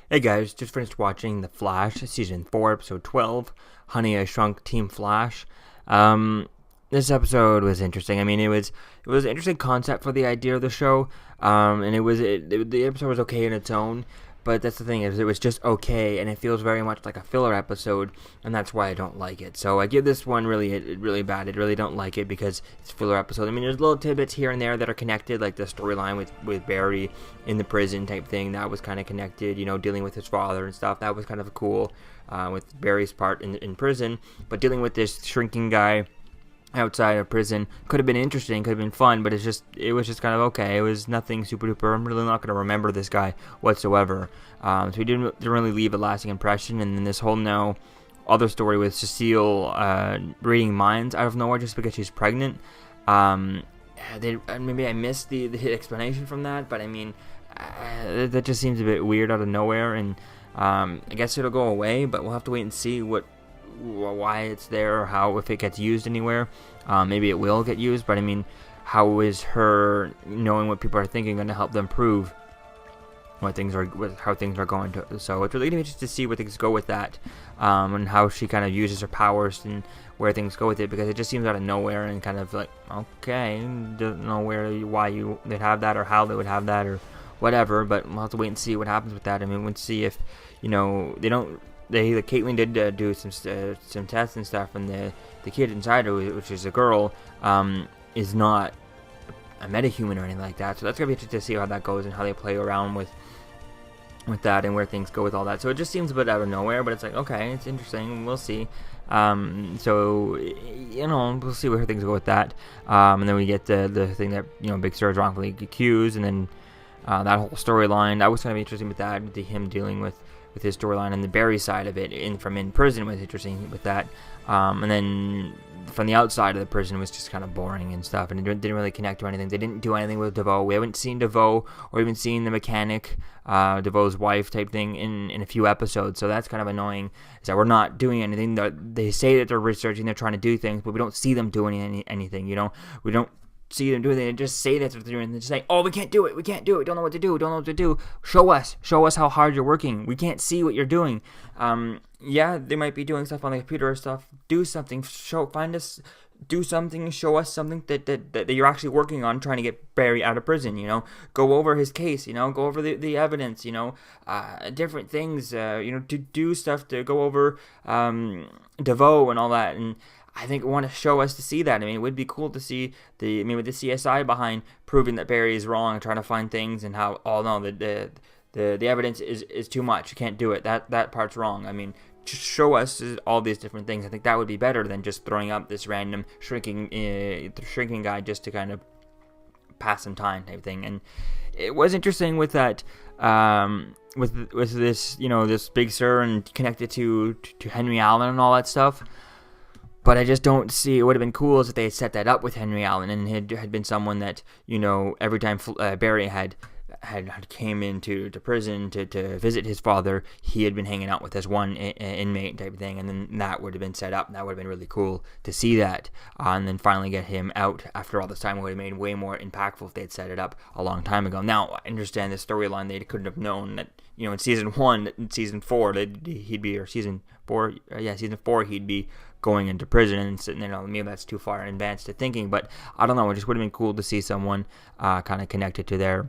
Hey guys, just finished watching The Flash, Season 4, Episode 12, Honey, I Shrunk Team Flash. Um, this episode was interesting. I mean, it was an interesting concept for the idea of the show, and the episode was okay in its own, but that's the thing, is it was just okay, and it feels very much like a filler episode, and that's why I don't like it. So I give this one really bad. I really don't like it because it's a filler episode. I mean, there's little tidbits here and there that are connected, like the storyline with Barry in the prison type thing. That was kind of connected, dealing with his father and stuff. That was kind of cool with Barry's part in prison. But dealing with this shrinking guy outside of prison could have been interesting, could have been fun, but it was just kind of okay. It was nothing super duper. I'm really not going to remember this guy whatsoever. So he didn't really leave a lasting impression. And then this whole now other story with Cecile reading minds out of nowhere just because she's pregnant. Maybe I missed the explanation from that, but I mean, that just seems a bit weird out of nowhere, and I guess it'll go away, but we'll have to wait and see why it's there, or how, if it gets used anywhere. Maybe it will get used, but I mean, how is her knowing what people are thinking going to help them prove how things are going to? So it's really interesting to see where things go with that, and how she kind of uses her powers and where things go with it, because it just seems out of nowhere and kind of like, okay, don't know why they'd have that, or how they would have that, or whatever, but we'll have to wait and see what happens with that. I mean, we'll see if, Caitlyn did do some tests and stuff, and the kid inside her, which is a girl, is not a metahuman or anything like that. So that's gonna be interesting to see how that goes and how they play around with that and where things go with all that. So it just seems a bit out of nowhere, but it's like, okay, it's interesting. We'll see. So we'll see where things go with that. And then we get the thing that Big Sir is wrongfully accused, and then that whole storyline. That was kind of interesting with that, him dealing with his storyline, and the Barry side of it from in prison was interesting with that. And then from the outside of the prison was just kind of boring and stuff, and it didn't really connect to anything. They didn't do anything with DeVoe. We haven't seen DeVoe or even seen the mechanic, DeVoe's wife type thing in a few episodes. So that's kind of annoying, is that we're not doing anything. They say that they're researching, they're trying to do things, but we don't see them doing anything. We don't see them doing it. They just say that's what they're doing. They just say, "Oh, we can't do it. Don't know what to do. Show us how hard you're working. We can't see what you're doing." Yeah, they might be doing stuff on the computer or stuff. Do something. Do something. Show us something that you're actually working on, trying to get Barry out of prison. Go over his case. Go over the evidence. Different things. To do stuff, to go over DeVoe and all that. And I think want to show us to see that. I mean, it would be cool to see with the CSI behind proving that Barry is wrong, trying to find things, and how, oh no, the evidence is too much. You can't do it. That part's wrong. I mean, just show us all these different things. I think that would be better than just throwing up this random shrinking guy just to kind of pass some time type thing. And it was interesting with that. With this, this Big Sir and connected to Henry Allen and all that stuff. But I just don't see. It would have been cool if they had set that up with Henry Allen, and had been someone that, every time Barry had came into prison to visit his father, he had been hanging out with this one inmate type of thing, and then that would have been set up, and that would have been really cool to see that, and then finally get him out after all this time. It would have made way more impactful if they had set it up a long time ago. Now, I understand the storyline. They couldn't have known that, in season 4, he'd be, or season 4, season 4, he'd be going into prison, and sitting there. Maybe that's too far in advance to thinking, but I don't know. It just would have been cool to see someone kind of connected to there,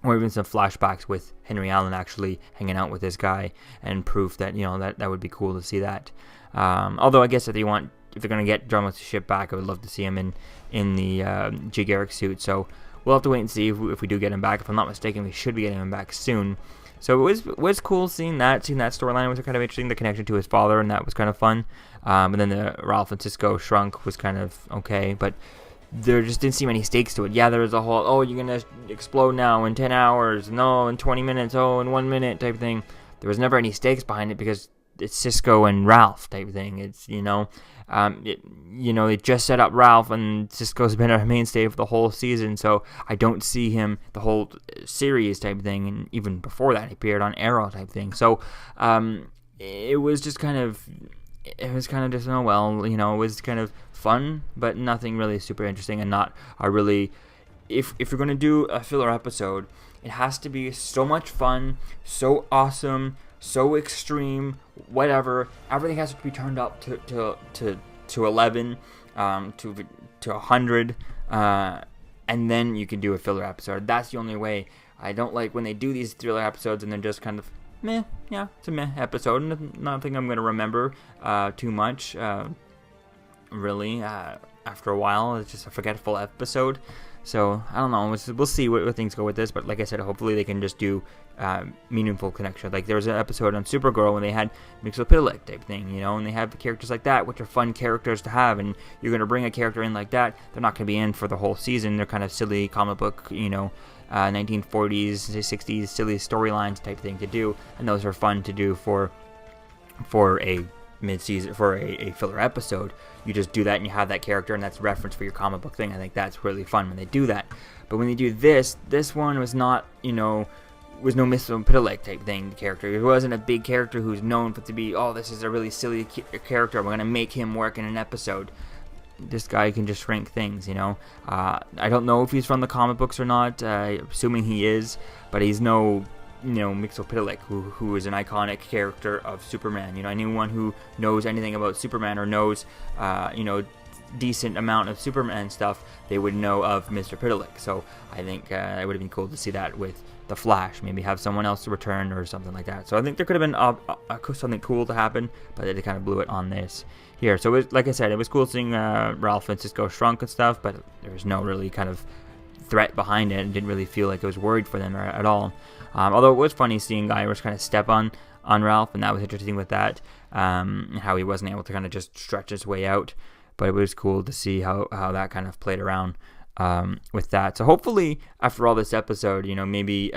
or even some flashbacks with Henry Allen actually hanging out with this guy, and proof that that would be cool to see that. Although I guess if they're going to get John with the ship back, I would love to see him in the Jay Garrick suit. So we'll have to wait and see if we do get him back. If I'm not mistaken, we should be getting him back soon. So it was cool seeing that storyline. Was kind of interesting, the connection to his father, and that was kind of fun. And then the Ralph and Cisco Shrunk was kind of okay, but there just didn't seem any stakes to it. Yeah, there was a whole, oh, you're gonna explode now in 10 hours, no, in 20 minutes, oh, in 1 minute type thing. There was never any stakes behind it because it's Cisco and Ralph type thing. It's they just set up Ralph, and Cisco's been a mainstay for the whole season, so I don't see him the whole series type thing. And even before that, he appeared on Arrow type thing. So it was just kind of. It was kind of just, it was kind of fun, but nothing really super interesting, and not a really if you're going to do a filler episode, it has to be so much fun, so awesome, so extreme, whatever. Everything has to be turned up to 11, to 100, and then you can do a filler episode. That's the only way. I don't like when they do these filler episodes and they're just kind of meh. Yeah, it's a meh episode. Nothing I'm going to remember too much. Really, after a while, it's just a forgetful episode. So, I don't know, we'll see where things go with this, but like I said, hopefully they can just do meaningful connection. Like, there was an episode on Supergirl when they had Mixopidalic type thing, and they have characters like that, which are fun characters to have, and you're going to bring a character in like that, they're not going to be in for the whole season. They're kind of silly comic book, 1940s, 60s, silly storylines type thing to do, and those are fun to do for a mid-season, for a filler episode. You just do that and you have that character and that's reference for your comic book thing. I think that's really fun when they do that. But when they do this one was not, was no Mr. Pitalik type thing character. It wasn't a big character who's known for to be, this is a really silly character, we're going to make him work in an episode. This guy can just shrink things, I don't know if he's from the comic books or not, assuming he is, but he's no Mixopidalic, who is an iconic character of Superman. Anyone who knows anything about Superman or knows, decent amount of Superman stuff, they would know of Mr. Pitalik. So I think it would have been cool to see that with the Flash. Maybe have someone else return or something like that. So I think there could have been something cool to happen, but they kind of blew it on this here. So like I said, it was cool seeing Ralph and Cisco shrunk and stuff, but there was no really kind of threat behind it, and didn't really feel like I was worried for them at all. Although it was funny seeing Guybrush kind of step on Ralph, and that was interesting with that, and how he wasn't able to kind of just stretch his way out. But it was cool to see how that kind of played around with that. So hopefully after all this episode, maybe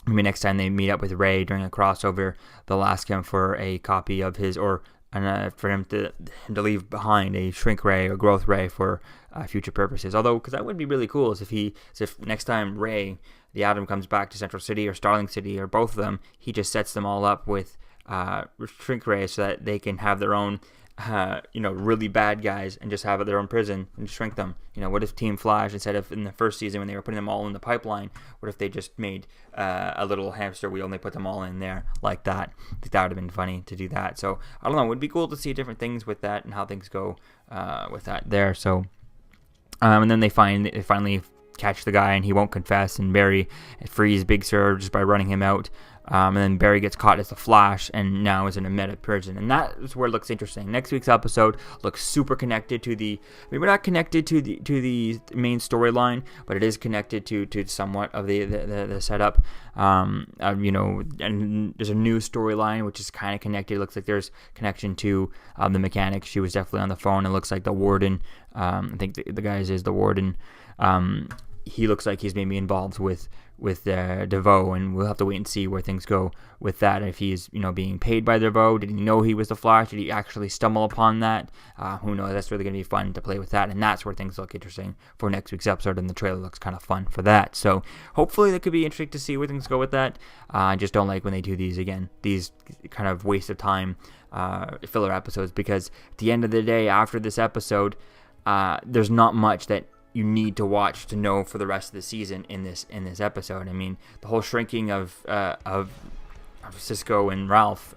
next time they meet up with Ray during a crossover, they'll ask him for a copy of his, or for him to leave behind a shrink ray or growth ray for future purposes. Although, because that would be really cool, is if next time Ray, the Atom, comes back to Central City or Starling City or both of them, he just sets them all up with shrink rays so that they can have their own, really bad guys and just have their own prison and shrink them. What if Team Flash, instead of in the first season when they were putting them all in the pipeline, what if they just made a little hamster wheel and they put them all in there like that? I think that would have been funny to do that. So I don't know, it would be cool to see different things with that and how things go with that there. So and then they finally catch the guy and he won't confess, and Barry frees Big Sur just by running him out. And then Barry gets caught as the Flash and now is in a meta prison. And that is where it looks interesting. Next week's episode looks super connected to we're not connected to the main storyline, but it is connected to somewhat of the setup. And there's a new storyline which is kind of connected. It looks like there's connection to the mechanic. She was definitely on the phone. It looks like the warden, I think the guy's is the warden. He looks like he's maybe involved with DeVoe, and we'll have to wait and see where things go with that. If he's being paid by DeVoe, did he know he was the Flash? Did he actually stumble upon that? Who knows? That's really going to be fun to play with that, and that's where things look interesting for next week's episode, and the trailer looks kind of fun for that. So hopefully that could be interesting to see where things go with that. I just don't like when they do these kind of waste of time filler episodes, because at the end of the day, after this episode, there's not much that you need to watch to know for the rest of the season in this episode. I mean, the whole shrinking of Cisco and Ralph,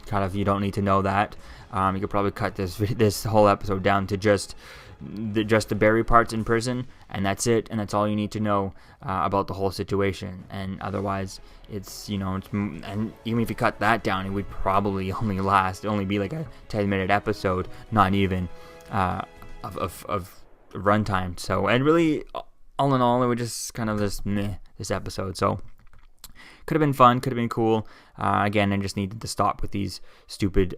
kind of, you don't need to know that. You could probably cut this whole episode down to just the Barry parts in prison, and that's it, and that's all you need to know about the whole situation. And otherwise, and even if you cut that down, it would probably only be like a 10-minute episode, not even of runtime. So, and really, all in all, it was just kind of this episode. So could have been fun, could have been cool. Again, I just needed to stop with these stupid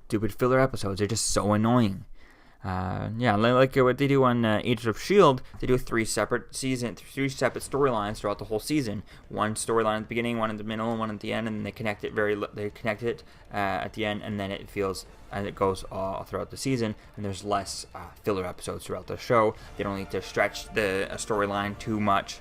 filler episodes. They're just so annoying. Like what they do on Agents of S.H.I.E.L.D., they do three separate storylines throughout the whole season. One storyline at the beginning, one in the middle, and one at the end, and then they connect it at the end, and then it goes all throughout the season, and there's less filler episodes throughout the show. They don't need to stretch a storyline too much.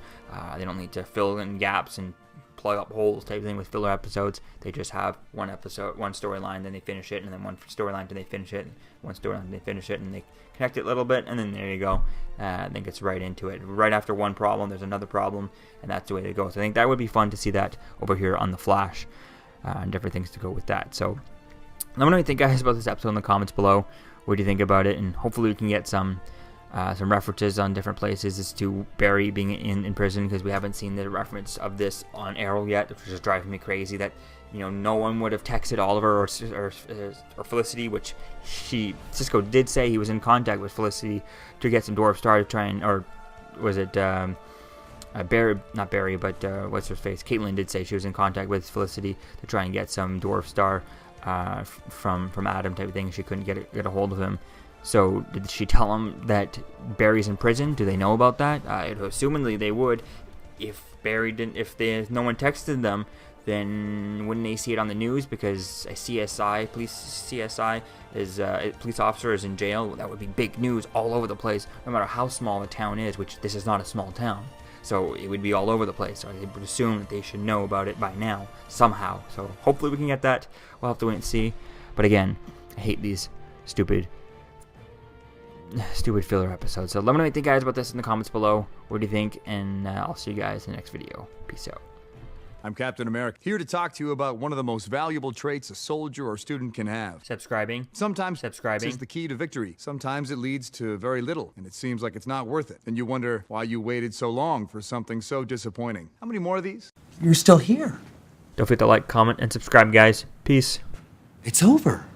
They don't need to fill in gaps and plug up holes type thing with filler episodes. They just have one episode, one storyline, then they finish it, and then one storyline, then they finish it, one storyline, then they finish it, and they connect it a little bit, and then there you go. Then gets right into it. Right after one problem, there's another problem, and that's the way to go. So I think that would be fun to see that over here on The Flash, and different things to go with that. So let me know what you think, guys, about this episode in the comments below. What do you think about it? And hopefully we can get some references on different places as to Barry being in prison, because we haven't seen the reference of this on Arrow yet, which is just driving me crazy that, you know, no one would have texted Oliver or Felicity, which Cisco did say he was in contact with Felicity to get some Dwarf Star to try and, or was it Barry, not Barry, but what's her face? Caitlin did say she was in contact with Felicity to try and get some Dwarf Star from Adam type of thing. She couldn't get a hold of him. So did she tell him that Barry's in prison? Do they know about that? Assumingly they would. If Barry didn't, no one texted them, then wouldn't they see it on the news? Because a police officer is in jail. That would be big news all over the place, no matter how small the town is, which this is not a small town. So it would be all over the place. So I would assume that they should know about it by now, somehow. So hopefully we can get that. We'll have to wait and see. But again, I hate these stupid filler episodes. So let me know what you think, guys, about this in the comments below. What do you think? And I'll see you guys in the next video. Peace out. I'm Captain America, here to talk to you about one of the most valuable traits a soldier or student can have. Subscribing. Sometimes subscribing is the key to victory. Sometimes it leads to very little, and it seems like it's not worth it. And you wonder why you waited so long for something so disappointing. How many more of these? You're still here. Don't forget to like, comment, and subscribe, guys. Peace. It's over.